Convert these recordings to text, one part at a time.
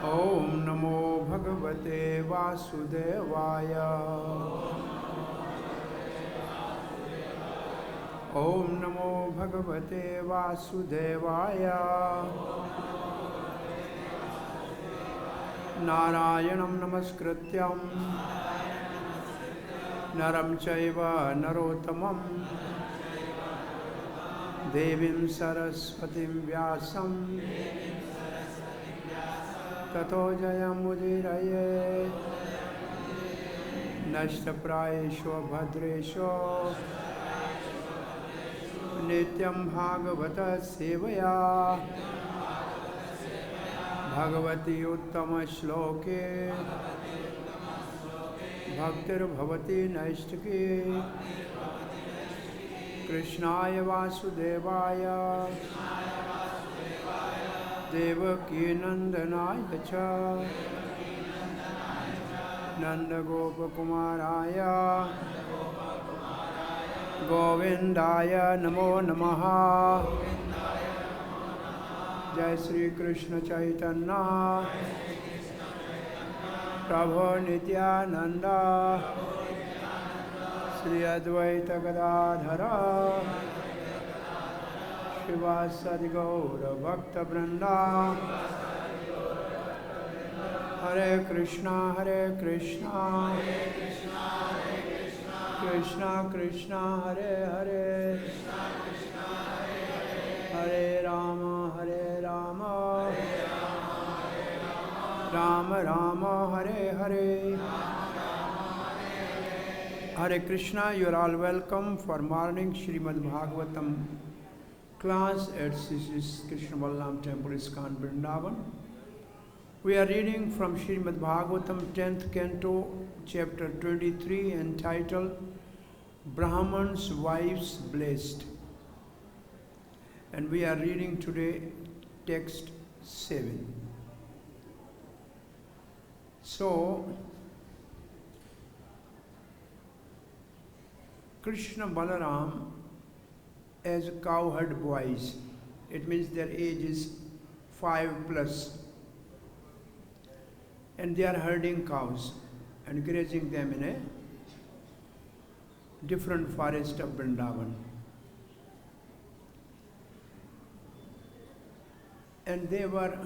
ॐ नमो भगवते वासुदेवाय। ॐ नमो भगवते वासुदेवाय। नारायणं नमस्कृत्यं नरं चैव नरोत्तमं देवीं सरस्वतीं व्यासं ततो जयमुदीरये। नष्टप्रायेषु भद्रेषु नित्यं भागवत सेवया भगवती उत्तमश्लोके भक्तिर्भवति नैष्टिकी। कृष्णाय वासुदेवाय देवकीनन्दनाय च नन्दगोपकुमाराय गोविन्दाय नमो नमः। जय श्री कृष्ण चैतन्य प्रभु नित्यानंद श्री अद्वैत गदाधर शिवासादि गौर भक्तवृंदा। हरे Krishna Krishna Krishna Hare Hare Hare Ram Ram Ram Hare Hare. Hare Krishna, you are all welcome for morning Srimad Bhagavatam class at Krishna Balram Temple, ISKCON, Vrindavan. We are reading from Srimad Bhagavatam 10th Canto, chapter 23, entitled Brahman's Wives Blessed. And we are reading today text 7. So, Krishna Balaram as cowherd boys, it means their age is 5+, and they are herding cows and grazing them in a different forest of Vrindavan. And they were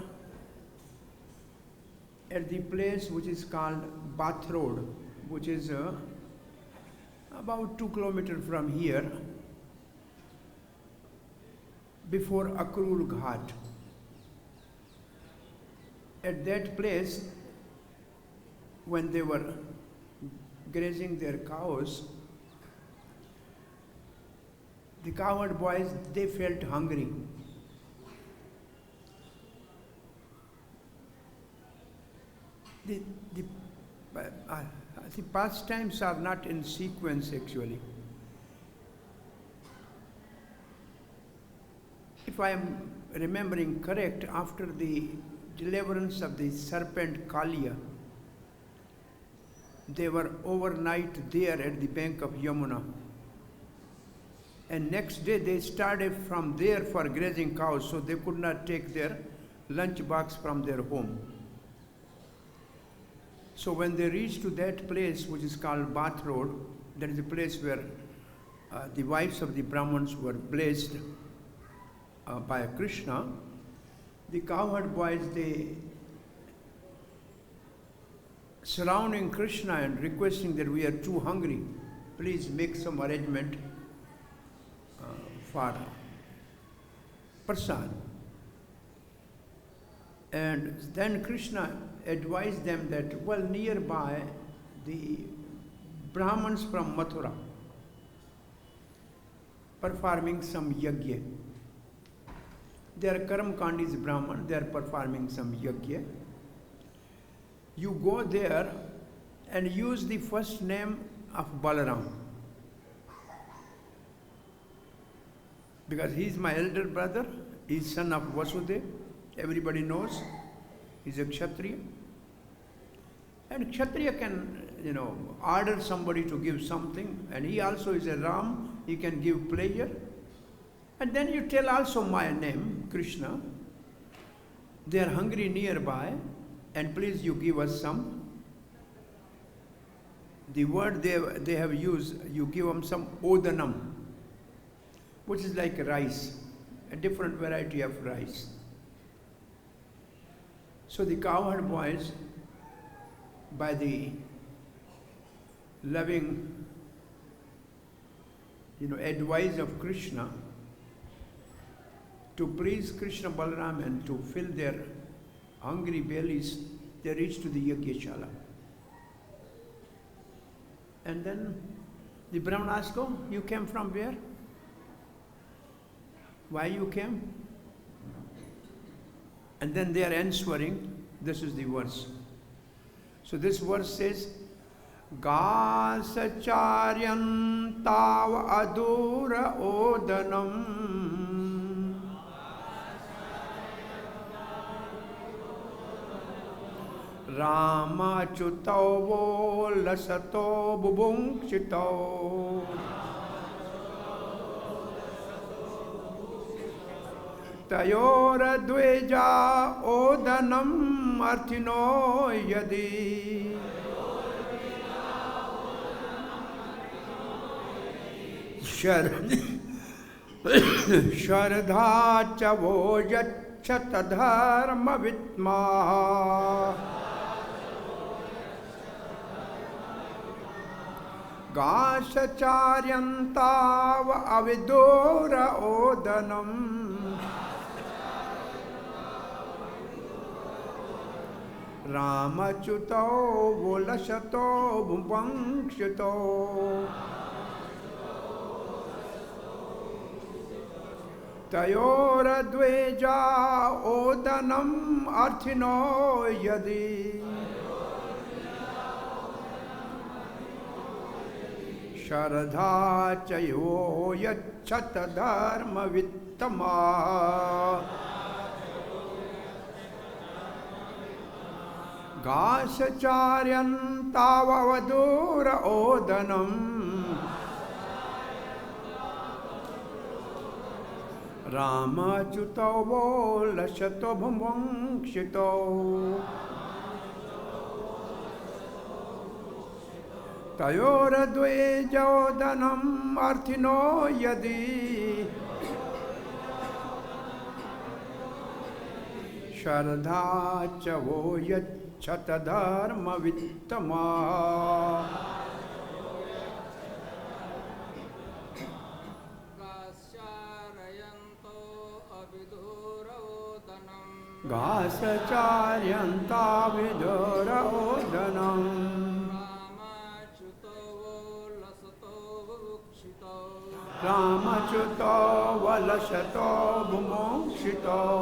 at the place which is called Bath Road, which is about 2 kilometers from here, before Akrur Ghat. At that place, when they were grazing their cows, the cowherd boys, they felt hungry. The pastimes are not in sequence actually. If I am remembering correct, after the deliverance of the serpent Kaliya, they were overnight there at the bank of Yamuna. And next day they started from there for grazing cows, so they could not take their lunch box from their home. So when they reached to that place which is called Bath Road, that is the place where the wives of the Brahmins were blessed by Krishna, the cowherd boys, they surrounding Krishna and requesting that we are too hungry, please make some arrangement for prasad. And then Krishna advised them that, well, nearby the Brahmins from Mathura performing some yajna. Their Karam-Kandi is Brahman, they are performing some yajna. You go there and use the first name of Balaram, because he is my elder brother, he is son of Vasudeva, everybody knows, he is a Kshatriya. And Kshatriya can, order somebody to give something, and he also is a Ram, he can give pleasure. And then you tell also my name, Krishna. They are hungry nearby, and please you give us some. The word they have used, you give them some odanam, which is like rice, a different variety of rice. So the cowherd boys, by the loving advice of Krishna, to please Krishna Balaram and to fill their hungry bellies, they reached to the Yagyashala. And then the Brahman asked, "Oh, you came from where? Why you came?" And then they are answering, this is the verse. So this verse says, cārayantāv avidūra odanam rāmācyutau laṣato bubhukṣitau tayor dvijā odanam arthinor yadi śraddhā vo yacchata dharma-vittamāḥ cārayantāv avidūra odanam rāma-acyutau laṣato bhukṣitau tayor dvijā odanam arthinor yadi śraddhā tayor yacchata dharma-vittamāḥ cārayantāv avidūra odanam rāmācyutau laṣato bhukṣitau tayor dvijā odanam arthinor yadi śraddhā vo yacchata dharma-vittamāḥ cārayantāv avidūra odanam rāmācyutau laṣato bhukṣitau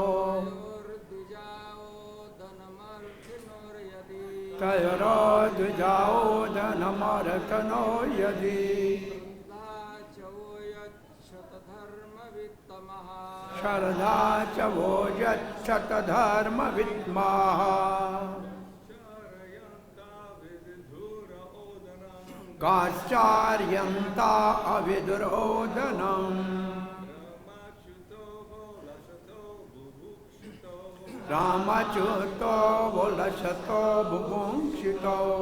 tayor dvijā odanam arthinor yadi śraddhā vo yacchata dharma-vittamāḥ cārayantāv avidūra odanam rāmācyutau laṣato bhukṣitau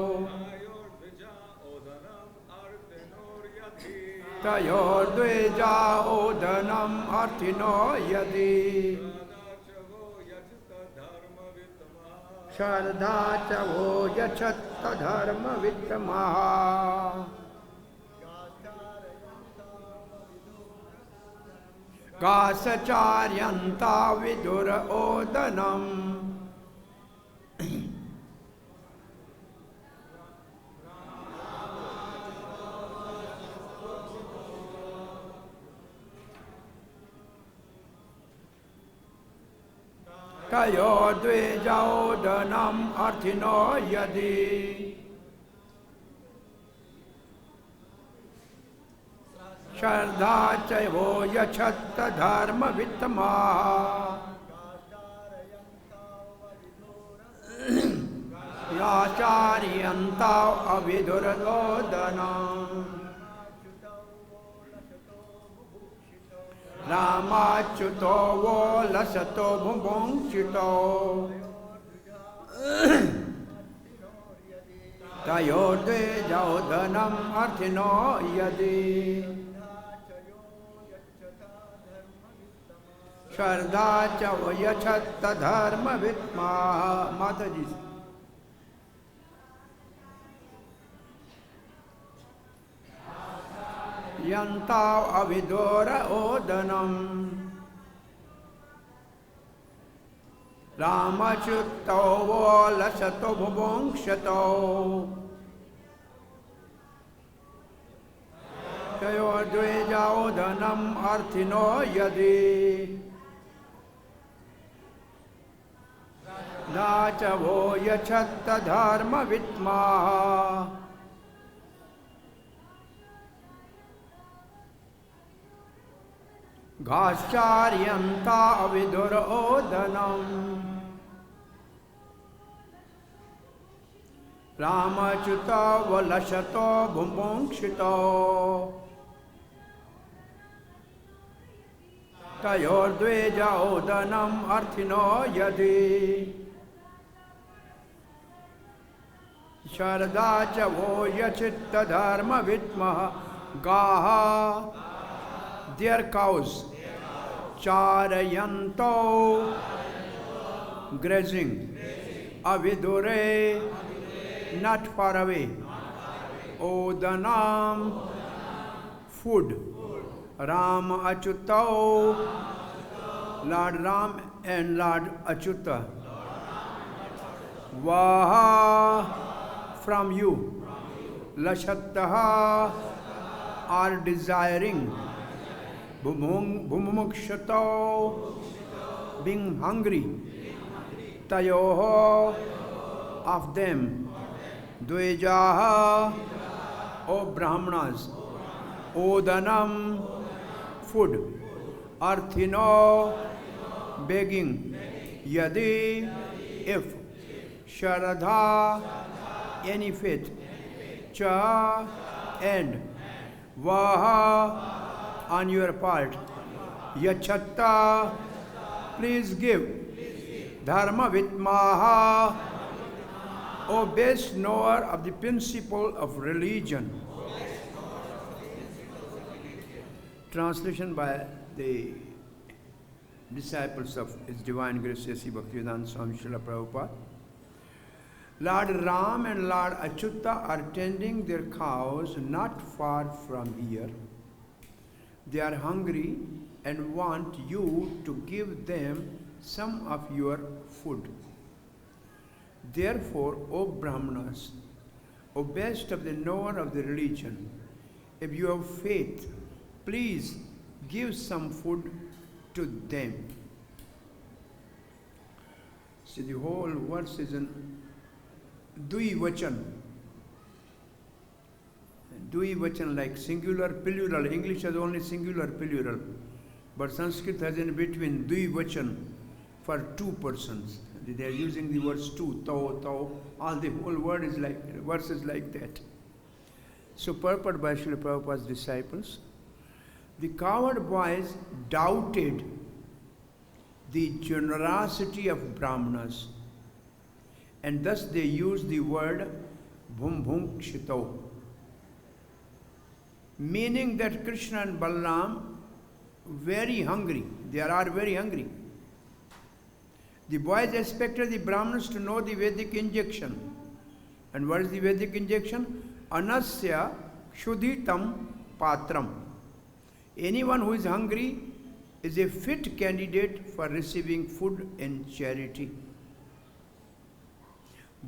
tayor dvijā odanam arthinor yadi śraddhā vo yacchata dharma-vittamāḥ cārayantāv avidūra odanam tayor dvijā odanam arthinor yadi śraddhā vo yacchata dharma-vittamāḥ cārayantau avidūra odanam rāmācyutau laṣato bhukṣitau tayor dvijā odanam arthinoḥ yadi śraddhā ca yacchata dharma-vittamāḥ. Mataji. cārayantāv avidūra odanam rāma-acyutau laṣato bubhukṣitau tayor dvijā odanam arthinor yadi dācavo yacchata dharma-vittamāḥ. cārayantāv avidūra odanam rāma-acyutau laṣato bhukṣitau tayor dvijā odanam arthinoḥ yadi śraddhā ca yacchata dharma-vittamāḥ. Gaha, their cows, cārayantāv, grazing, avidūre, not far away, odanam, food, Rāma-acyutau, Lord Rāma and Lord Acyuta, Vaha, from you, laṣataḥ, are desiring, bubhukṣitau, being hungry, tayoḥ, of them, dvijā, O brāhmaṇas, odanam, food, arthinor, begging, yadi, if, śraddhā, any faith, ca, and, vaha, on your part, yacchata, please give, dharma-vittamāḥ, O best knower of the principle of religion. Translation by the disciples of His Divine Grace Sri Bhaktivedanta Swami Srila Prabhupada. Lord Rāma and Lord Acyuta are tending their cows not far from here. They are hungry and want you to give them some of your food. Therefore, O brāhmaṇas, O best of the knower of the religion, if you have faith, please give some food to them. See, the whole verse is in dvijā. Dvijā like singular, plural. English has only singular, plural. But Sanskrit has in between dvijā for two persons. They are using the words two, tau. All the whole word is like, verse is like that. So purport by Srila Prabhupada's disciples. The cowherd boys doubted the generosity of brāhmaṇas, and thus they used the word bhukṣitau, meaning that Krishna and Balaram very hungry. They are very hungry. The boys expected the brāhmanas to know the Vedic injection. And what is the Vedic injection? Anasya shuddhitam patram. Anyone who is hungry is a fit candidate for receiving food and charity.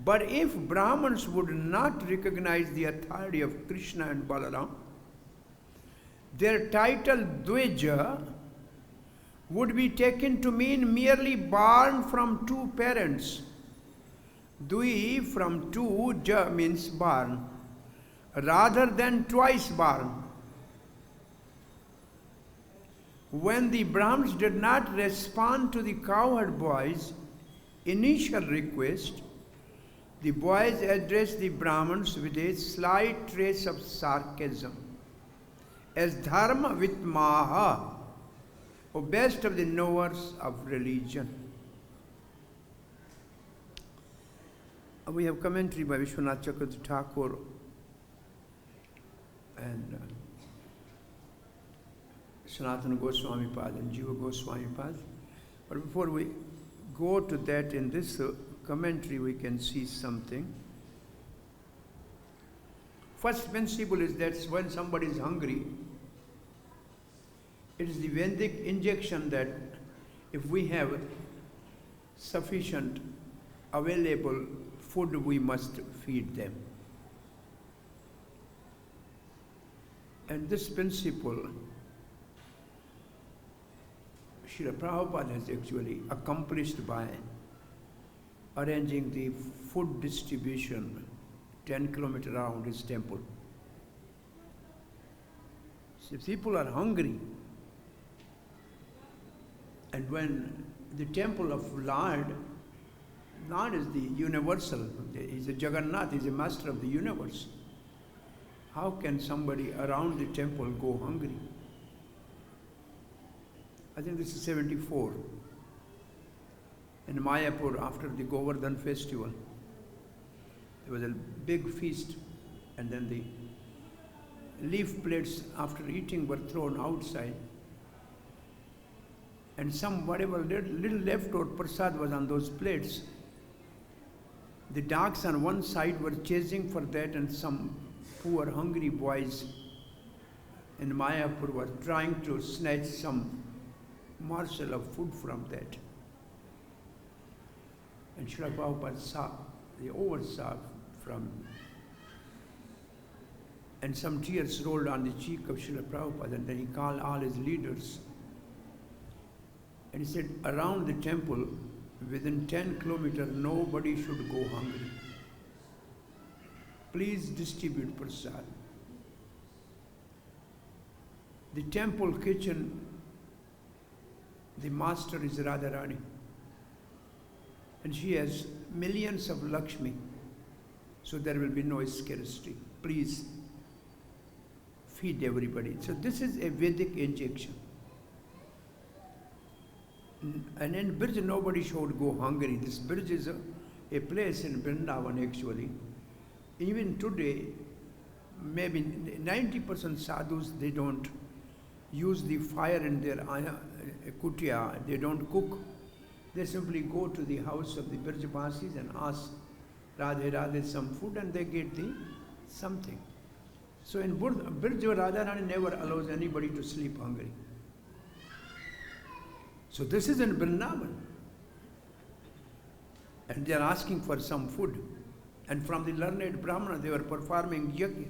But if Brahmins would not recognize the authority of Krishna and Balaram, their title dvijā would be taken to mean merely born from two parents. Dvi from two, ja means born, rather than twice born. When the Brahmins did not respond to the cowherd boys' initial request, the boys addressed the Brahmins with a slight trace of sarcasm as dharma-vittamāḥ, O best of the knowers of religion. We have commentary by Vishwanath Chakravarti Thakur and Sanatana Goswami Pad and Jiva Goswami Pad. But before we go to that, in this commentary we can see something. First principle is that when somebody is hungry, it is the Vedic injection that if we have sufficient available food, we must feed them. And this principle, Srila Prabhupada has actually accomplished by arranging the food distribution 10 kilometers around his temple. So people are hungry, and when the temple of Lord is the universal, he's a Jagannath, he's a master of the universe. How can somebody around the temple go hungry? I think this is 74. In Mayapur, after the Govardhan festival, there was a big feast, and then the leaf plates after eating were thrown outside, and some whatever little leftover prasad was on those plates. The dogs on one side were chasing for that, and some poor hungry boys in Mayapur were trying to snatch some morsel of food from that. And Srila Prabhupada saw, they oversaw from, and some tears rolled on the cheek of Srila Prabhupada, and then he called all his leaders. And he said, around the temple, within 10 kilometers, nobody should go hungry. Please distribute prasad. The temple kitchen, the master is Radharani, and she has millions of Lakshmi, so there will be no scarcity. Please feed everybody. So this is a Vedic injection. And in Brij, nobody should go hungry. This Brij is a place in Vrindavan actually. Even today, maybe 90% sadhus, they don't use the fire in their kutia, they don't cook. They simply go to the house of the Brajvasis and ask Radhe Radhe some food, and they get the something. So in Brij, Radharani never allows anybody to sleep hungry. So this is in Vrindavan. And they are asking for some food. And from the learned brāhmaṇas, they were performing yajna.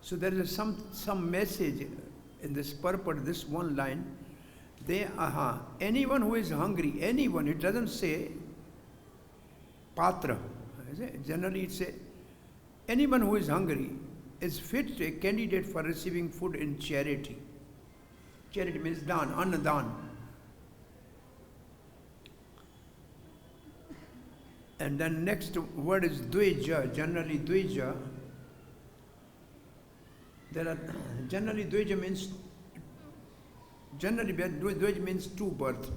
So there is some message in this purport, this one line. Anyone who is hungry, anyone, it doesn't say patra. Generally it says, anyone who is hungry is fit a candidate for receiving food in charity. Charity means dan, annadan. And then next word is dvijā. Generally dvijā. Generally dvijā means two birth.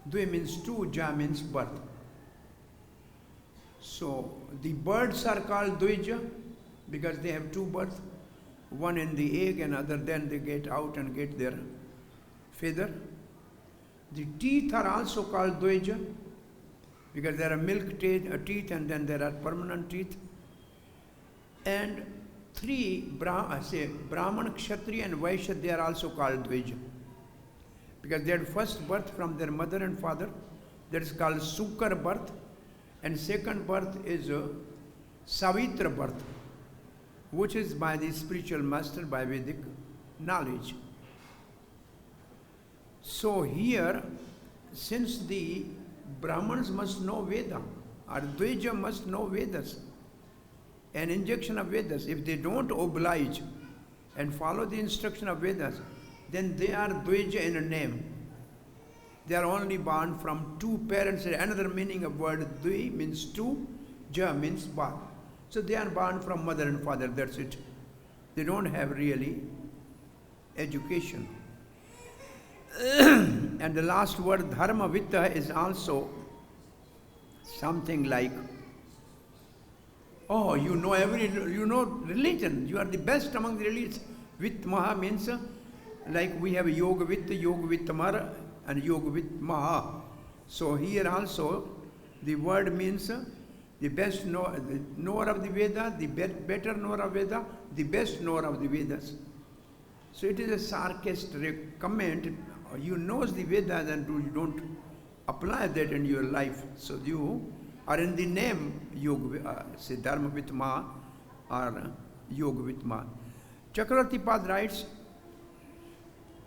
Dve means two, ja means birth. So the birds are called dvijā because they have two births. One in the egg and other, then they get out and get their feather. The teeth are also called dvijā because there are milk teeth and then there are permanent teeth. And three, Brahman, Kshatriya and Vaishya, they are also called dvijā because they had first birth from their mother and father, that is called Sukar birth, and second birth is Savitra birth, which is by the spiritual master, by Vedic knowledge. So here, since the Brahmanas must know Veda, or Dvijā must know Vedas, an injection of Vedas, if they don't oblige and follow the instruction of Vedas, then they are Dvijā in a name. They are only born from two parents. Another meaning of word Dvi means two, Ja means born. So they are born from mother and father, that's it. They don't have really education. And the last word, dharma-vittamāḥ, is also something like, oh, you know religion, you are the best among the religions. Vittamāḥ means like we have yoga vitamāḥ and yoga vittamāḥ. So here also the word means the best knower of the Veda, the better knower of Veda, the best knower of the Vedas. So it is a sarcastic comment. You know the Vedas and you don't apply that in your life. So you are in the name yoga, say dharma-vittamāḥ or yoga vittamāḥ. Chakravarti Pad writes,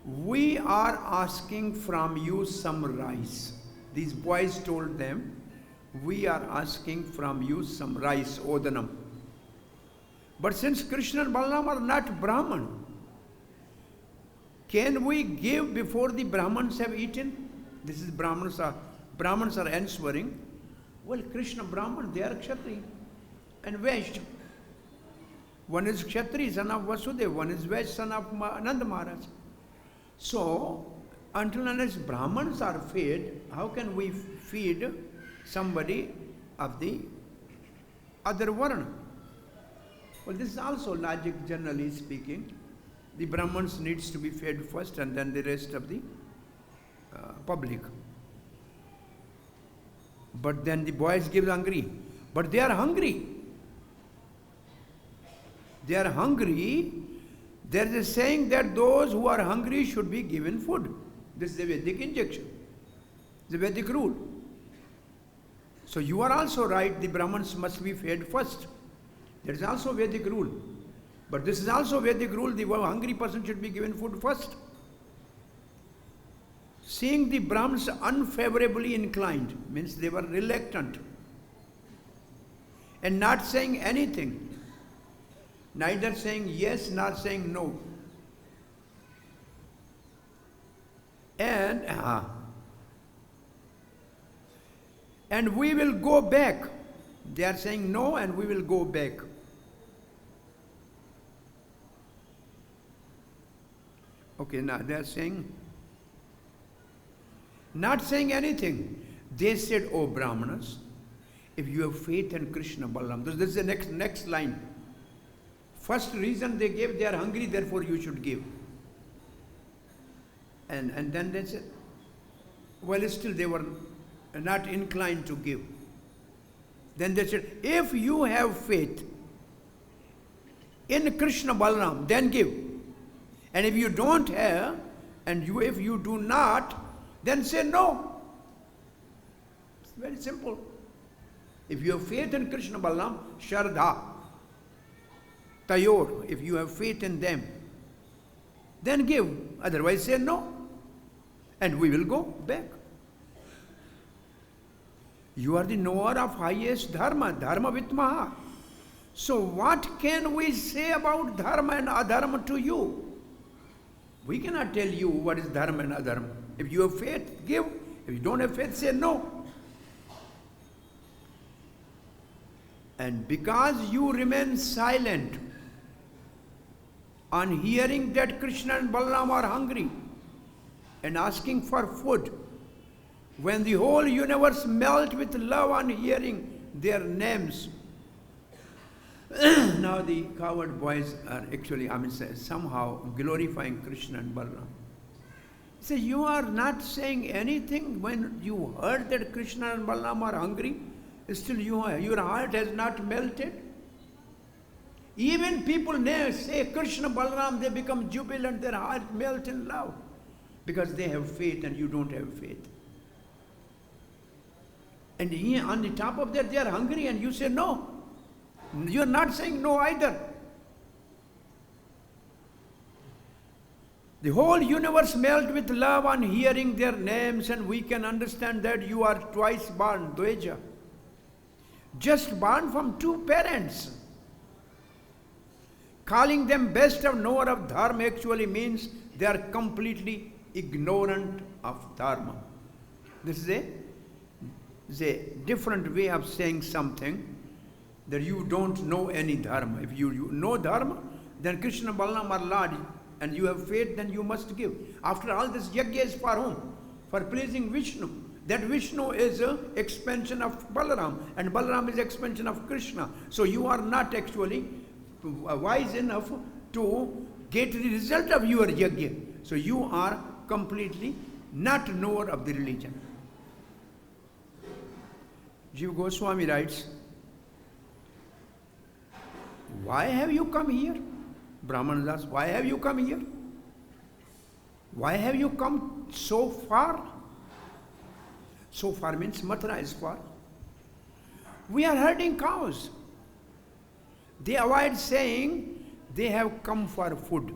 we are asking from you some rice. These boys told them, we are asking from you some rice, odanam. But since Krishna and Balaram are not Brahman, can we give before the Brahmans have eaten? This is Brahmans are answering, well, Krishna Brahman, they are Kshatriya and Vaishya. One is Kshatriya, son of Vasudeva, one is Vaishya, son of Nanda Maharaj. So, until unless Brahmans are fed, how can we feed somebody of the other varna? Well, this is also logic, generally speaking. The Brahmans needs to be fed first and then the rest of the public. But then the boys give hungry. But they are hungry. They are hungry. There is a saying that those who are hungry should be given food. This is a Vedic injection. The Vedic rule. So you are also right, the Brahmans must be fed first. There is also Vedic rule. But this is also Vedic rule, the hungry person should be given food first. Seeing the Brahmins unfavorably inclined, means they were reluctant and not saying anything, neither saying yes nor saying no. And we will go back. They are saying no and we will go back. Okay, now they are saying, not saying anything. They said, oh Brahmanas, if you have faith in Krishna Balaram, this is the next line. First reason they gave, they are hungry, therefore you should give. And then they said, well, still they were not inclined to give. Then they said, if you have faith in Krishna Balaram, then give. And if you don't have, and if you do not, then say no. It's very simple. If you have faith in Krishna Balaram, śraddhā, tayor, if you have faith in them, then give. Otherwise say no. And we will go back. You are the knower of highest dharma, dharma-vittamāḥ. So what can we say about dharma and adharma to you? We cannot tell you what is dharma and adharma. If you have faith, give. If you don't have faith, say no. And because you remain silent on hearing that Krishna and Balaram are hungry and asking for food, when the whole universe melts with love on hearing their names, now the coward boys are actually, somehow glorifying Krishna and Balaram. Say, you are not saying anything when you heard that Krishna and Balaram are hungry, still your heart has not melted. Even people say Krishna, Balaram, they become jubilant, their heart melts in love because they have faith and you don't have faith. And on the top of that, they are hungry and you say no. You are not saying no either. The whole universe melts with love on hearing their names, and we can understand that you are twice born, dvijā. Just born from two parents. Calling them best of knower of dharma actually means they are completely ignorant of dharma. This is a different way of saying something, that you don't know any dharma. If you know dharma, then Krishna Balaram are Lord, and you have faith, then you must give. After all, this yajna is for whom? For pleasing Vishnu. That Vishnu is an expansion of Balaram, and Balaram is expansion of Krishna. So you are not actually wise enough to get the result of your yajna. So you are completely not knower of the religion. Jiva Goswami writes, why have you come here? Brahmanas ask, why have you come here? Why have you come so far? So far means Mathura is far. We are herding cows. They avoid saying they have come for food.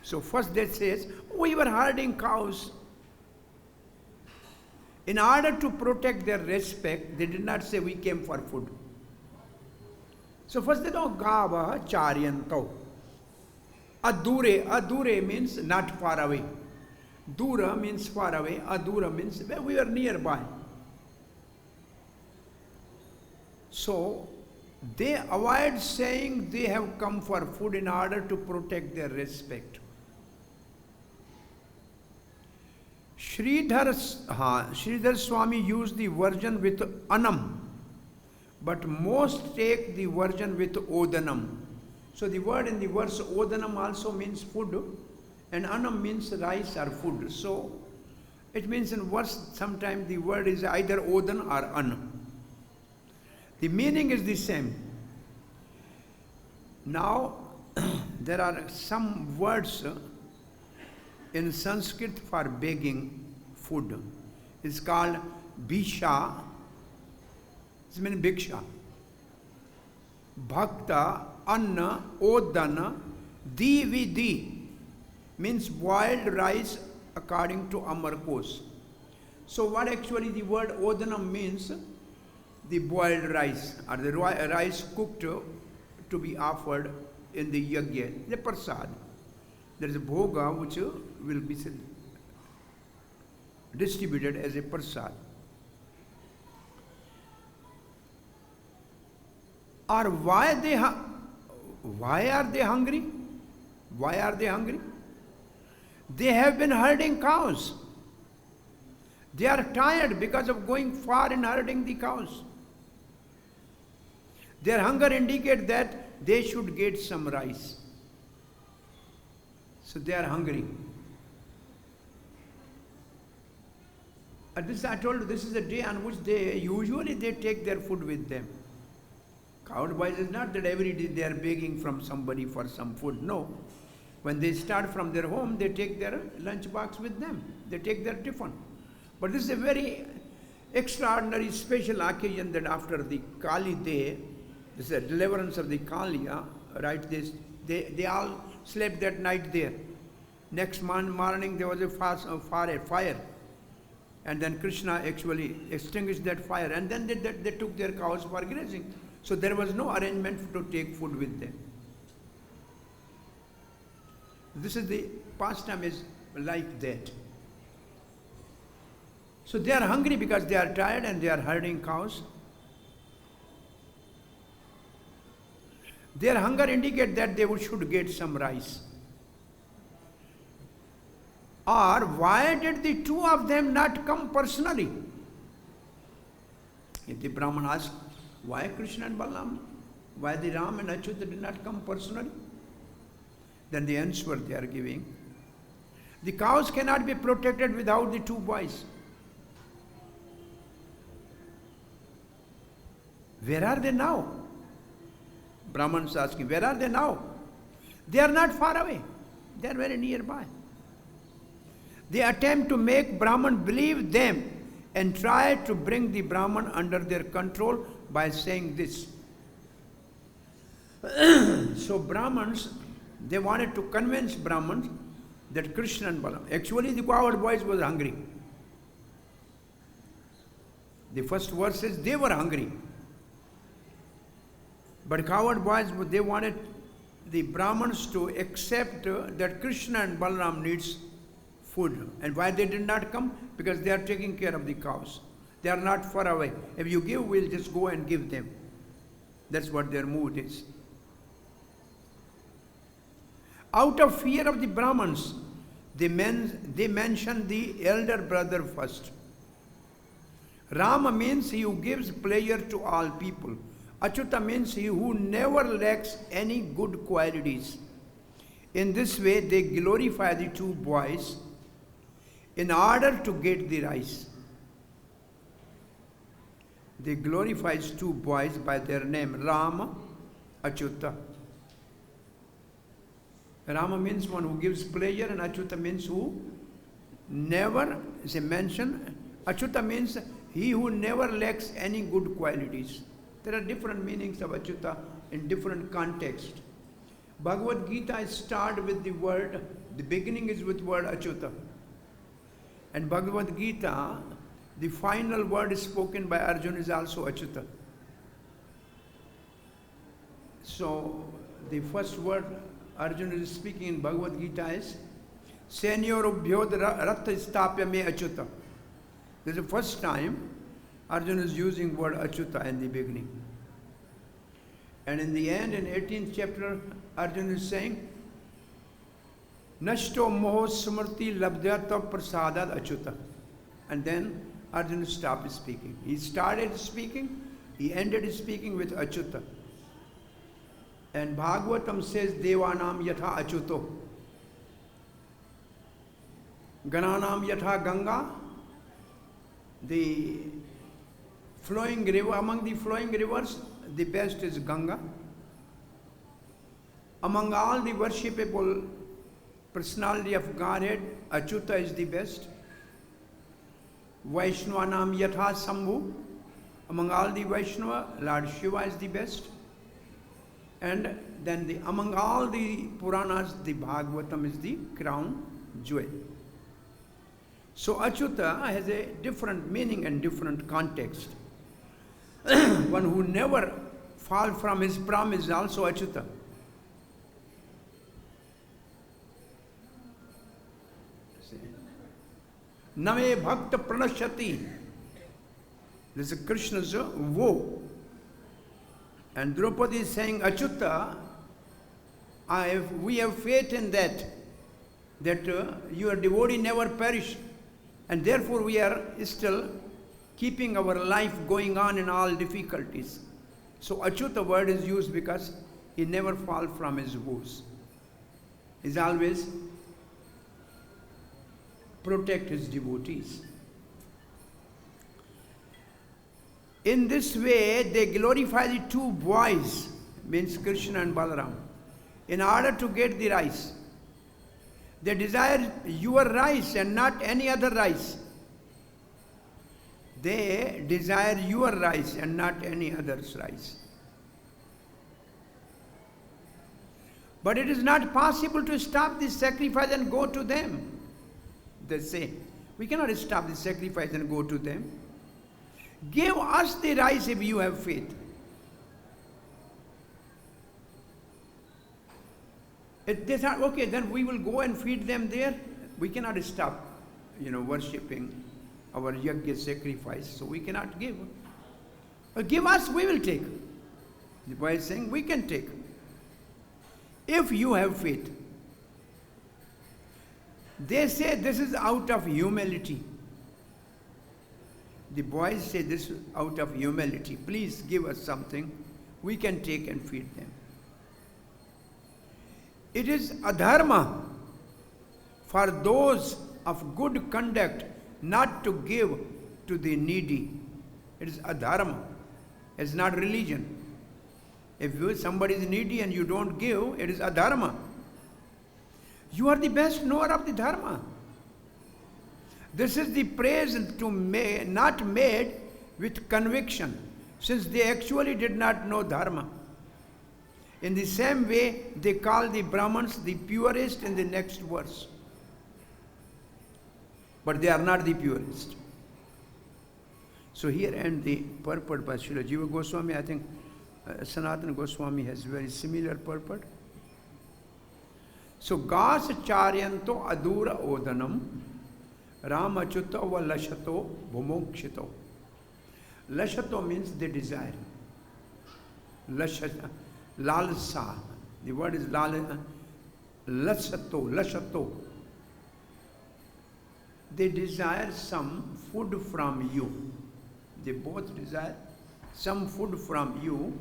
So first they says, we were herding cows. In order to protect their respect, they did not say we came for food. So first they know gava cārayantau. Avidūre means not far away. Dura means far away. Avidūra means we are nearby. So they avoid saying they have come for food in order to protect their respect. Sridhar Swami used the version with anam, but most take the version with odanam. So the word in the verse odanam also means food, and anam means rice or food. So it means in verse sometimes the word is either odan or an. The meaning is the same. Now there are some words in Sanskrit for begging food. It's called bhikṣa. It means bhiksha. Bhakta, anna, odana, dvijā means boiled rice according to Amarkos. So what actually the word odanam means? The boiled rice, or the rice cooked to be offered in the yajna, the prasad. There is a bhoga which will be distributed as a prasad. Or why are they hungry? Why are they hungry? They have been herding cows. They are tired because of going far in herding the cows. Their hunger indicates that they should get some rice. So they are hungry. At this I told you, this is a day on which they take their food with them. Coward boys is not that every day they are begging from somebody for some food. No. When they start from their home, they take their lunch box with them. They take their tiffin. But this is a very extraordinary, special occasion that after the Kali day, this is a deliverance of the Kaliya, right? They all slept that night there. Next morning there was a fire. And then Krishna actually extinguished that fire. And then they took their cows for grazing. So there was no arrangement to take food with them. This is the pastime is like that. So they are hungry because they are tired and they are herding cows. Their hunger indicates that they should get some rice. Or why did the two of them not come personally? If the Brahman asked, why Krishna and Balaram? Why the Rāma and Acyuta did not come personally? Then the answer they are giving. The cows cannot be protected without the two boys. Where are they now? Brahman's asking, where are they now? They are not far away. They are very nearby. They attempt to make Brahman believe them and try to bring the Brahman under their control by saying this. So Brahmans, they wanted to convince Brahmans that Krishna and Balaram. Actually the coward boys were hungry. The first verse says they were hungry. But coward boys, they wanted the Brahmans to accept that Krishna and Balaram needs food. And why they did not come? Because they are taking care of the cows. They are not far away. If you give, we'll just go and give them. That's what their mood is. Out of fear of the Brahmans, they mention the elder brother first. Rāma means he who gives pleasure to all people. Acyuta means he who never lacks any good qualities. In this way, they glorify the two boys in order to get the rice. They glorify two boys by their name, Rāma, Acyuta. Rama means one who gives pleasure, and Acyuta means who never, as I mentioned, Acyuta means he who never lacks any good qualities. There are different meanings of Acyuta in different contexts. Bhagavad-Gita starts with the word, the beginning is with word Acyuta. And Bhagavad-Gita, the final word spoken by Arjuna is also Acyuta. So, the first word Arjuna is speaking in Bhagavad-Gita is Senyorubhyod Ratha Stapya Me Acyuta. This is the first time Arjuna is using word Acyuta in the beginning. And in the end, in 18th chapter, Arjuna is saying, Nashto moho smrti labdhyata prasadad Acyuta. And then Arjuna stopped speaking. He started speaking, he ended speaking with Acyuta. And Bhagavatam says, Devanam yatha Acyuto. Gananam yatha Ganga. The flowing river, among the flowing rivers, the best is Ganga. Among all the worshipable personality of Godhead, Acyuta is the best. Vaishnavanam yatha Sambhu. Among all the Vaishnava, Lord Shiva is the best. And then among all the Puranas, the Bhagavatam is the crown jewel. So Acyuta has a different meaning and different context. One who never falls from his promise is also Acyuta. Name bhakta pranashyati. This is Krishna's woe. And Draupadi is saying, Acyuta, we have faith in that your devotee never perish. And therefore we are still keeping our life going on in all difficulties. So Acyuta word is used because he never falls from his woes. He's always protect his devotees. In this way, they glorify the two boys, means Krishna and Balaram, in order to get the rice. They desire your rice and not any other rice. They desire your rice and not any other's rice. But it is not possible to stop this sacrifice and go to them. They say, we cannot stop the sacrifice and go to them. Give us the rice if you have faith. They thought, okay, then we will go and feed them there. We cannot stop, worshipping our yajna sacrifice, so we cannot give. But give us, we will take. The boy is saying, we can take. If you have faith. They say this is out of humility. The boys say this out of humility. Please give us something. We can take and feed them. It is adharma for those of good conduct not to give to the needy. It is adharma. It's not religion. If somebody is needy and you don't give, it is adharma. You are the best knower of the dharma. This is the praise not made with conviction, since they actually did not know dharma. In the same way, they call the Brahmans the purest in the next verse. But they are not the purest. So here ends the purport by Srila Jiva Goswami. I think Sanatana Goswami has very similar purport. So, gas cārayantāv avidūra odanam, rāma-acyutau va laṣato bubhukṣitau. Laṣato means they desire. Lalsa. The word is laṣato. They desire some food from you. they both desire some food from you.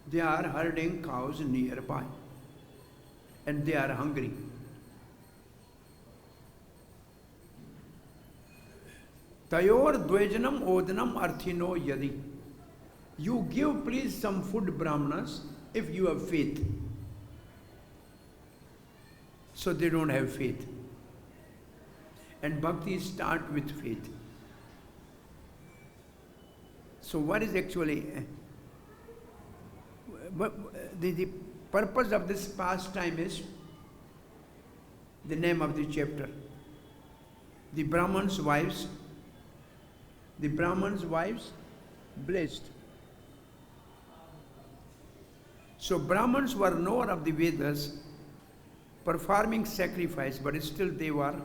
They are herding cows nearby and they are hungry. Tayor dvijānam odanam arthinoḥ yadi. You give please some food, brāhmaṇas, if you have faith. So they don't have faith. And bhakti start with faith. So what is actually the purpose of this pastime is the name of the chapter. The Brahman's wives blessed. So Brahmins were knower of the Vedas, performing sacrifice, but still they were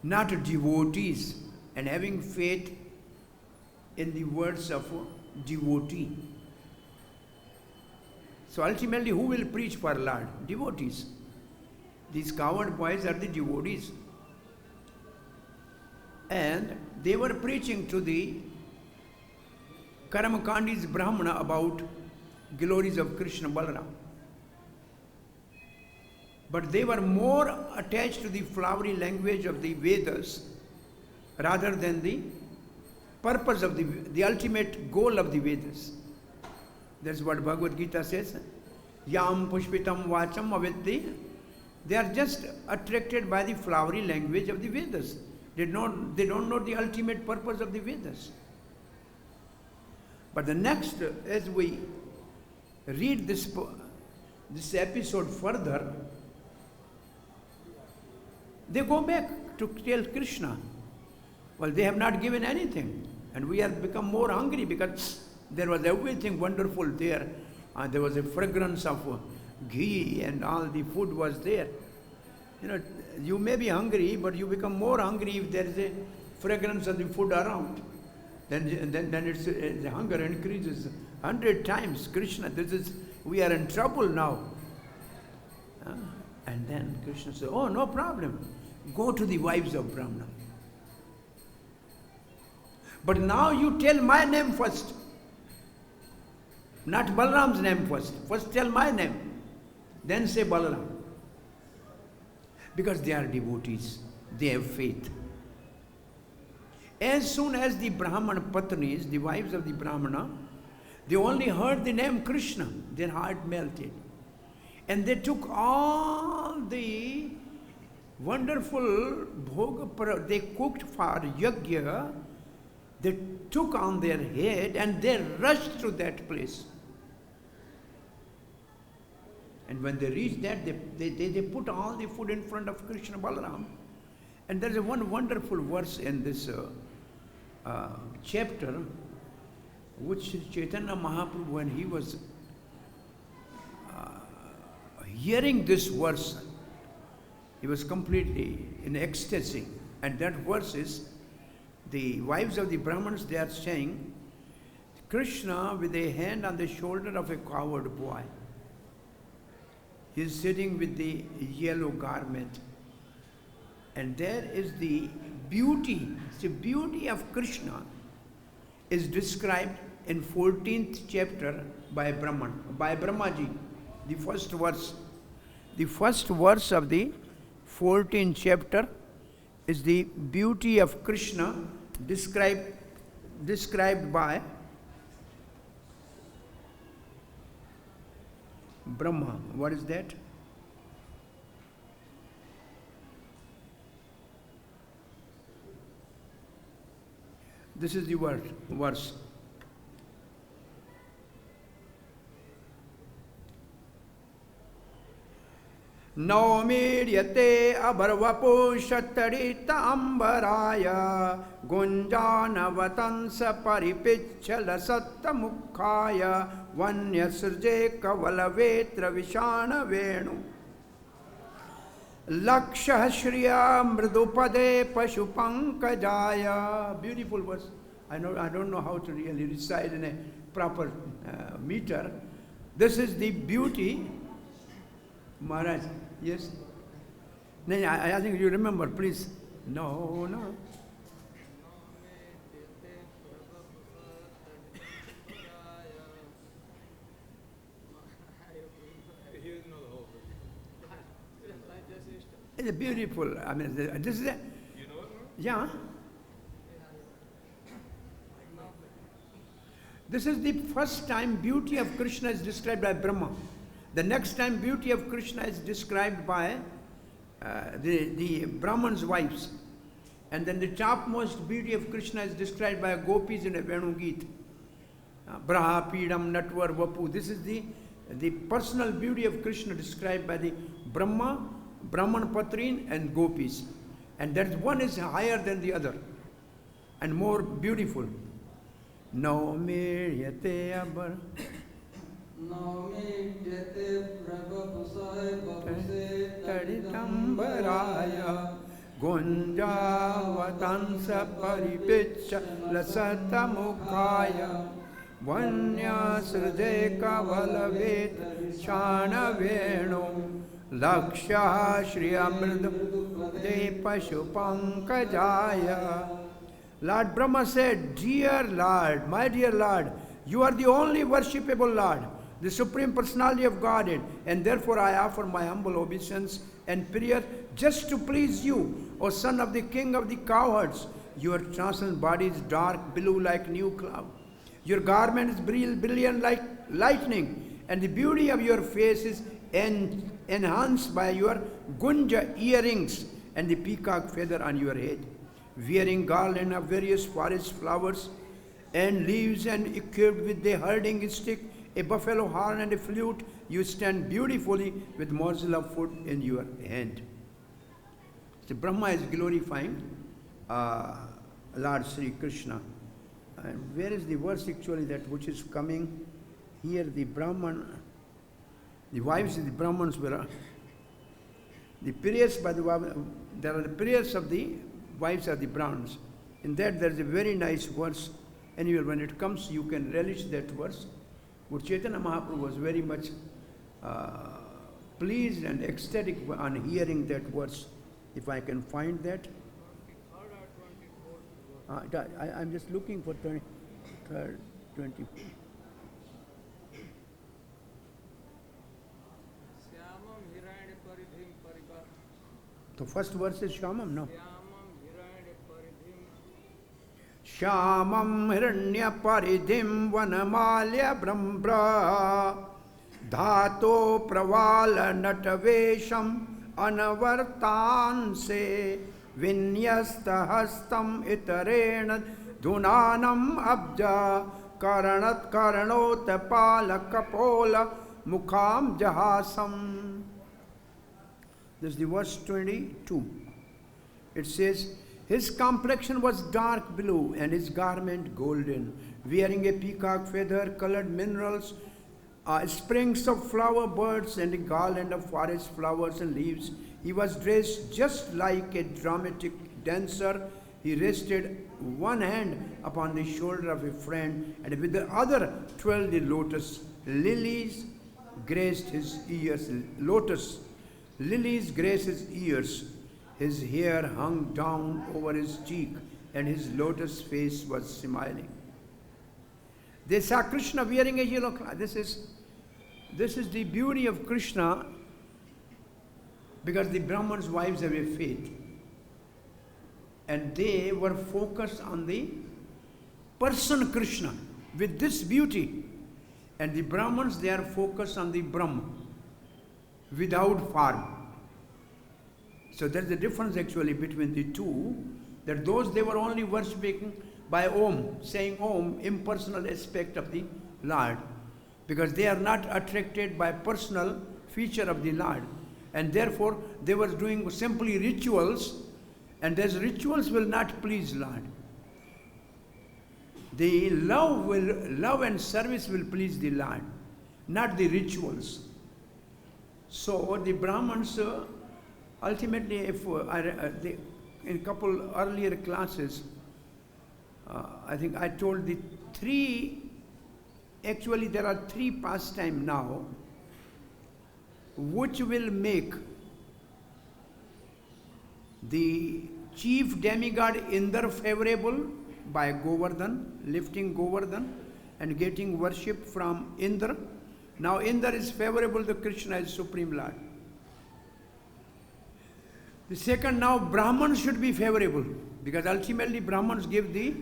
not devotees and having faith in the words of devotee. So ultimately, who will preach for Lord? Devotees. These coward boys are the devotees. And they were preaching to the Karamkandis Brahmana about glories of Krishna Balaram. But they were more attached to the flowery language of the Vedas rather than the purpose of the ultimate goal of the Vedas. That's what Bhagavad-Gita says. Yam pushpitam vacham avidhi. They are just attracted by the flowery language of the Vedas. They don't know the ultimate purpose of the Vedas. But the next, as we read this episode further, they go back to tell Krishna, well, they have not given anything. And we have become more hungry because there was everything wonderful there. There was a fragrance of ghee and all the food was there. You know, you may be hungry, but you become more hungry if there is a fragrance of the food around. Then it's, the hunger increases 100 times. Krishna, we are in trouble now. And then Krishna says, oh, no problem. Go to the wives of Brahmana. But now you tell my name first. Not Balaram's name first. First tell my name. Then say Balaram. Because they are devotees. They have faith. As soon as the Brahmana Patnis, the wives of the Brahmana, they only heard the name Krishna, their heart melted. And they took all the wonderful bhoga, they cooked for yajna, they took on their head and they rushed to that place. And when they reached that, they put all the food in front of Krishna Balaram. And there is one wonderful verse in this chapter, which Chaitanya Mahaprabhu, when he was hearing this verse, he was completely in ecstasy. And that verse is, the wives of the Brahmins, they are saying, Krishna with a hand on the shoulder of a coward boy. He is sitting with the yellow garment. And there is the beauty. The beauty of Krishna is described in 14th chapter by Brahmaji. The first verse. The first verse of the 14th chapter is the beauty of Krishna described by Brahma. What is that? This is the verse. Naumiryate abharvapo shattarita ambaraya gunjanavatansa paripichala sattamukhaya vanyasrje kavalavetra vishana venu lakshah shriya mridupade pashupankajaya. Beautiful verse. I don't know how to really recite in a proper meter. This is the beauty. Maharaj, yes? No, I think you remember, please. No. It's beautiful. I mean, this is a, yeah. This is the first time beauty of Krishna is described by Brahma. The next time beauty of Krishna is described by the Brahman's wives. And then the topmost beauty of Krishna is described by gopis in a Venu-gita. Braha, Pidam, Natvar, Vapu. This is the personal beauty of Krishna described by the Brahma, Brahman Patrin and gopis. And that one is higher than the other and more beautiful. No me yate abar. No me yate prabhapusai babuse taditambaraya gunjavatansa paripicha laṣata mukhaya vanya srde kavalavet shana venu laksha shri amrdu de pashu pankajaya. Lord Brahma said, dear Lord, my dear Lord, you are the only worshipable Lord, the Supreme Personality of Godhead, and therefore I offer my humble obeisance and prayer just to please you, O son of the king of the cowherds. Your transcendent body is dark blue like new cloud. Your garment is brilliant like lightning, and the beauty of your face is enhanced by your gunja earrings and the peacock feather on your head. Wearing garland of various forest flowers and leaves and equipped with the herding stick, a buffalo horn and a flute, you stand beautifully with morsel of food in your hand. So Brahma is glorifying Lord Sri Krishna. And where is the verse actually that which is coming here? The Brahman, the wives of the Brahmans were the periods by the there are the periods of the wives of the Brahmins. In that there is a very nice verse. Anyway, when it comes, you can relish that verse. But Chaitanya Mahaprabhu was very much pleased and ecstatic on hearing that verse. If I can find that. I'm just looking for 20. The first verse is Shyamam, no? Shyamam hiranya paridhim vanamalya brahmbra dhato pravala natavesham anavartanse vinyasta hastam itarena dhunanam abja karanot pala kapola mukham jahasam. This is the verse 22. It says, his complexion was dark blue and his garment golden, wearing a peacock feather, colored minerals, springs of flower birds and a garland of forest flowers and leaves. He was dressed just like a dramatic dancer. He rested one hand upon the shoulder of a friend, and with the other twirled the lotus. Lilies graced his ears. Lilies graced his ears. His hair hung down over his cheek, and his lotus face was smiling. They saw Krishna wearing a yellow cloth. This is the beauty of Krishna, because the Brahmans' wives have a faith. And they were focused on the person Krishna with this beauty. And the Brahmans, they are focused on the Brahma without form. So there's a difference actually between the two, that those they were only worshipping by Om, saying Om, impersonal aspect of the Lord, because they are not attracted by personal feature of the Lord. And therefore they were doing simply rituals, and those rituals will not please Lord. The love and service will please the Lord, not the rituals. So the Brahmans, ultimately, if in a couple earlier classes, I think I told the three, actually there are three pastimes now, which will make the chief demigod Indra favorable by Govardhan, lifting Govardhan and getting worship from Indra. Now Indra is favorable to Krishna as Supreme Lord. The second, now Brahmans should be favorable, because ultimately Brahmans give the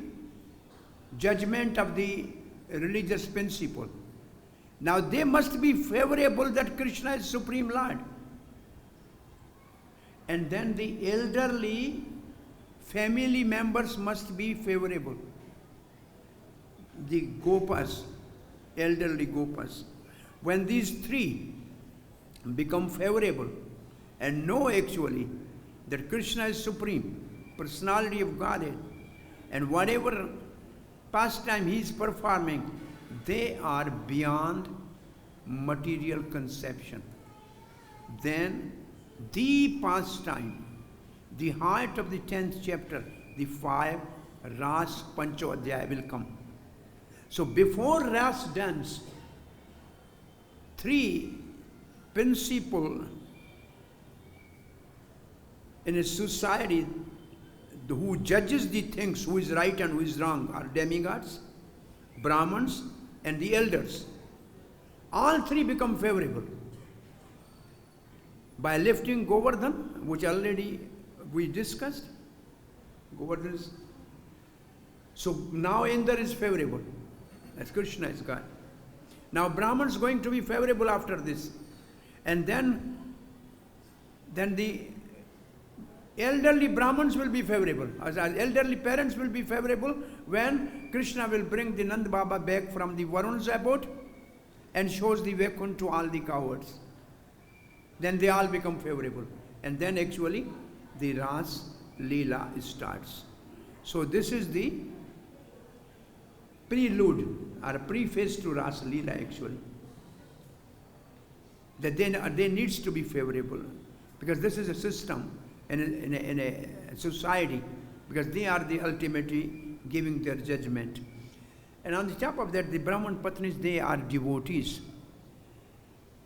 judgment of the religious principle. Now they must be favorable that Krishna is Supreme Lord. And then the elderly family members must be favorable. The gopas, elderly gopas. When these three become favorable and know actually that Krishna is Supreme, Personality of Godhead, and whatever pastime he is performing, they are beyond material conception, then the pastime, the heart of the 10th chapter, the 5 Ras Panchodhyaya will come. So before Ras dance, 3 principles in a society who judges the things, who is right and who is wrong, are demigods, Brahmans, and the elders. All 3 become favorable. By lifting Govardhan, which already we discussed, Govardhan is, so now Indra is favorable, as Krishna is God. Now Brahmans going to be favorable after this. And then the elderly Brahmans will be favorable. As elderly parents will be favorable when Krishna will bring the Nand Baba back from the Varun's abode and shows the Vaikunth to all the cowards. Then they all become favorable. And then actually the Ras Leela starts. So this is the prelude or preface to Ras Leela actually. That they needs to be favorable, because this is a system in a society, because they are the ultimately giving their judgment. And on the top of that, the Brahman Patnis, they are devotees.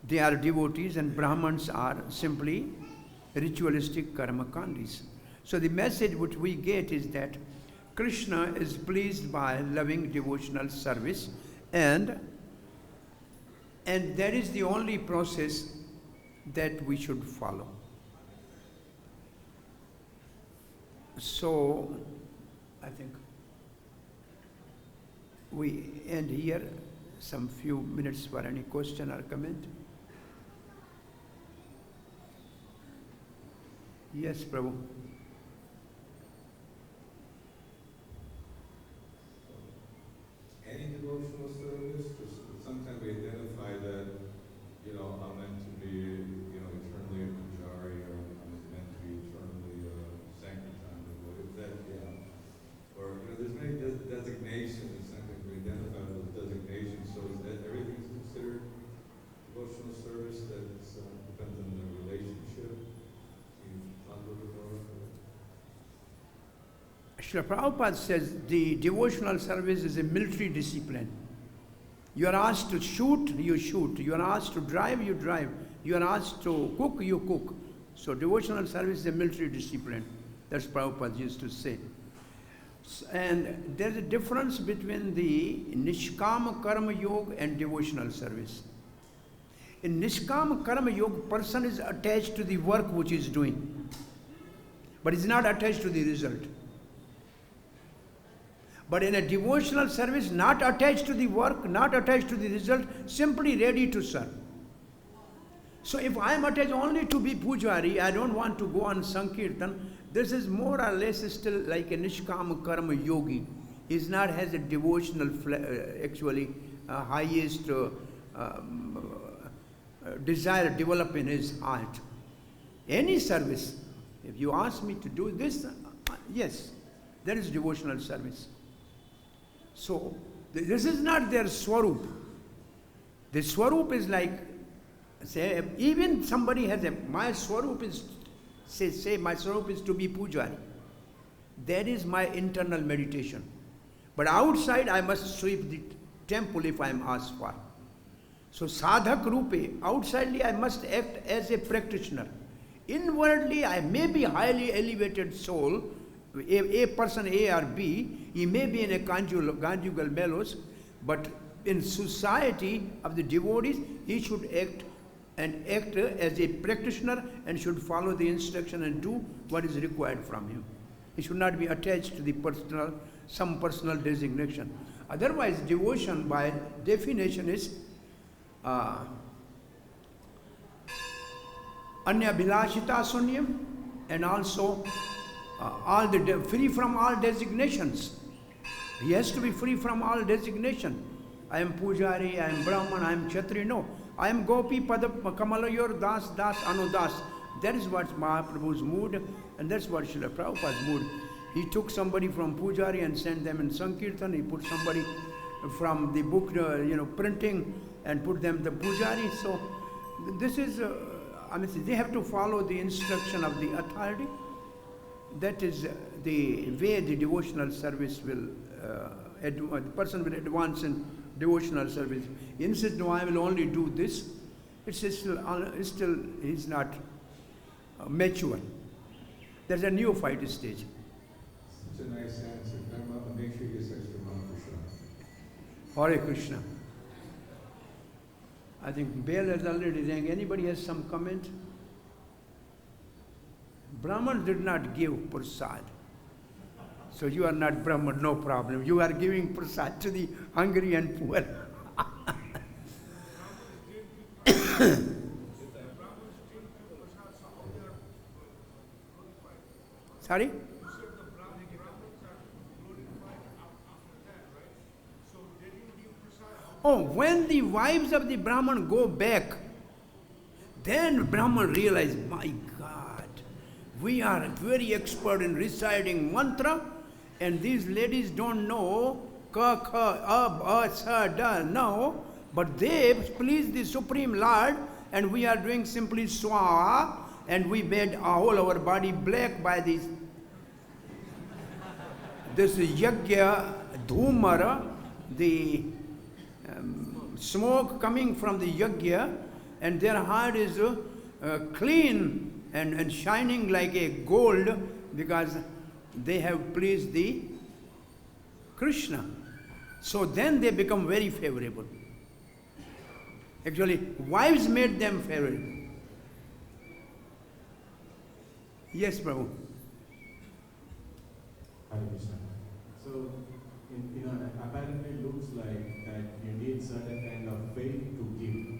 They are devotees, and Brahmans are simply ritualistic karmakandis. So the message which we get is that Krishna is pleased by loving devotional service, and that is the only process that we should follow. So I think we end here, some few minutes for any question or comment. Yes, Prabhu. Any devotional service, sometimes we identify that, I'm meant to be, eternally a pujari, or I'm meant to be eternally sanctified, or there's many designations, sometimes we identify those designations, so is that everything's considered devotional service? That depends on the relationship. Can you talk a little bit more about that? Srila Prabhupada says the devotional service is a military discipline. You are asked to shoot, you shoot. You are asked to drive, you drive. You are asked to cook, you cook. So devotional service is a military discipline. That's Prabhupada used to say. And there's a difference between the Nishkama Karma Yoga and devotional service. In Nishkama Karma Yoga, person is attached to the work which he is doing, but is not attached to the result. But in a devotional service, not attached to the work, not attached to the result, simply ready to serve. So if I am attached only to be pujari, I don't want to go on Sankirtan, this is more or less still like a Nishkama Karma yogi. He is not has a devotional, highest desire develop in his heart. Any service, if you ask me to do this, yes, that is devotional service. So this is not their swarup. The swarup is like, say, even somebody has my swarup is, say my swarup is to be pujari. That is my internal meditation. But outside I must sweep the temple if I am asked for. So sadhak rupe, outsidely I must act as a practitioner. Inwardly I may be highly elevated soul, a person A or B, he may be in a conjugal melos, but in society of the devotees, he should act and act as a practitioner and should follow the instruction and do what is required from him. He should not be attached to the some personal designation. Otherwise, devotion by definition is anyabhilashita sunyam, and also free from all designations. He has to be free from all designation. I am Pujari, I am Brahman, I am Kshatriya. No, I am Gopi, Pada, Kamalayor, Das, Das, Anudas. That is what Mahaprabhu's mood, and that's what Srila Prabhupada's mood. He took somebody from Pujari and sent them in Sankirtan. He put somebody from the book, printing, and put them the Pujari. So this is, they have to follow the instruction of the authority. That is the way the devotional service will, the person will advance in devotional service. He insists, no, I will only do this. It's still he's not mature. There's a neophyte stage. Such a nice answer. Make sure you get extra Mahaprasad. Hare Krishna. I think Bale is already saying, anybody has some comment? Brahman did not give prasad. So you are not Brahman, no problem. You are giving prasad to the hungry and poor. Sorry? Oh, when the wives of the Brahman go back, then Brahman realize, my God, we are very expert in reciting mantra, and these ladies don't know ka, kha, ab, a, sa, da, no, but they please the Supreme Lord, and we are doing simply swaha, and we made whole our body black by this yajna, dhumara, the smoke coming from the yajna, and their heart is clean and shining like a gold because they have pleased the Krishna. So then they become very favorable. Actually, wives made them favorable. Yes, Prabhu. Hare Krishna. So, apparently it looks like that you need certain kind of faith to give.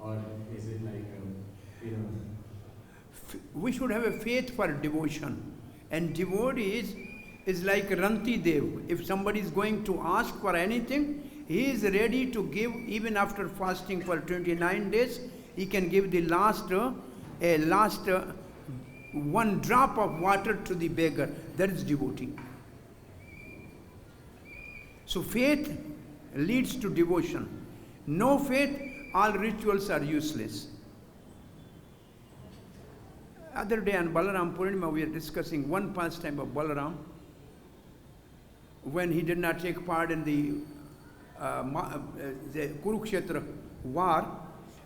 Or is it like, We should have a faith for devotion. And devotees is like Ranti Dev. If somebody is going to ask for anything, he is ready to give even after fasting for 29 days. He can give the last one drop of water to the beggar. That is devotee. So faith leads to devotion. No faith, all rituals are useless. Other day on Balaram Purnima, we are discussing one pastime of Balaram when he did not take part in the Kurukshetra war.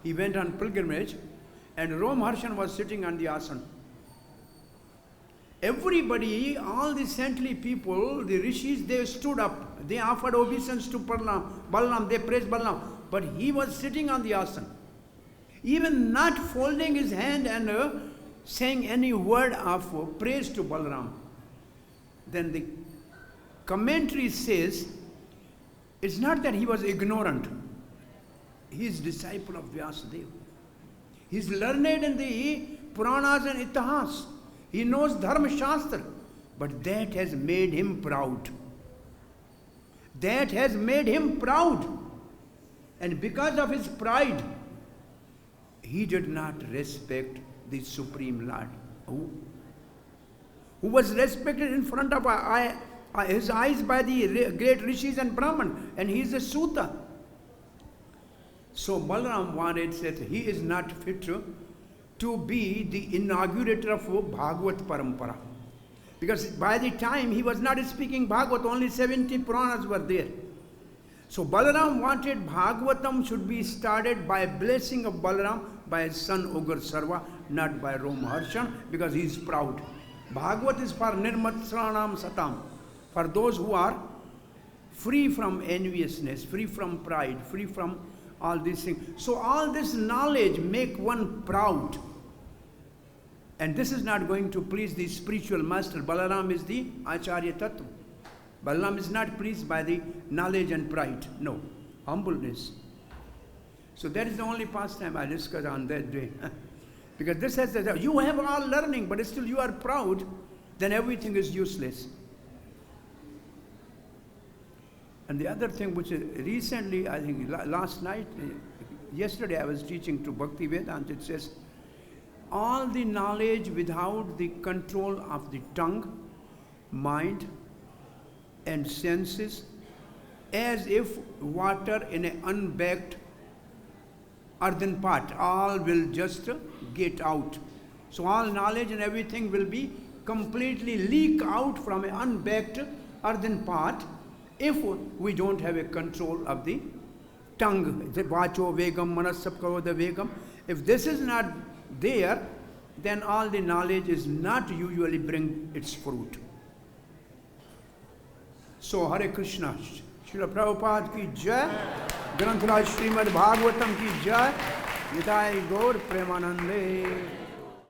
He went on pilgrimage, and Romaharshan was sitting on the asana. Everybody, all the saintly people, the rishis, they stood up. They offered obeisance to Balaram, they praised Balaram. But he was sitting on the asana, even not folding his hand and saying any word of praise to Balaram. Then the commentary says, it's not that he was ignorant. He is disciple of Vyasadeva. He is learned in the Puranas and Itihas. He knows Dharma-shastra. But that has made him proud. That has made him proud. And because of his pride, he did not respect the Supreme Lord. Who was respected in front of his eyes by the great rishis and Brahman, and he is a Suta. So Balaram said he is not fit to be the inaugurator of Bhagavad Parampara. Because by the time he was not speaking Bhagavad, only 70 Puranas were there. So Balaram wanted Bhagavatam should be started by blessing of Balaram by his son Ugar Sarva, not by Romaharshan, because he is proud. Bhagavat is for nirmatsranam satam, for those who are free from enviousness, free from pride, free from all these things. So all this knowledge make one proud. And this is not going to please the spiritual master. Balaram is the Acharya Tattva. Balaram is not pleased by the knowledge and pride. No, humbleness. So that is the only pastime I discuss on that day. Because this has that you have all learning, but still you are proud, then everything is useless. And the other thing which is recently, I think last night, yesterday I was teaching to Bhakti-Vedanta, it says, all the knowledge without the control of the tongue, mind, and senses, as if water in an unbaked earthen pot, all will just get out. So all knowledge and everything will be completely leak out from an unbaked earthen pot if we don't have a control of the tongue. The vacho vegam, manasapkavoda vegam. If this is not there, then all the knowledge is not usually bring its fruit. So Hare Krishna. Srila Prabhupada ki jai. Granth Raj Srimad Bhagavatam ki jai. Nitai Gaur Premanande.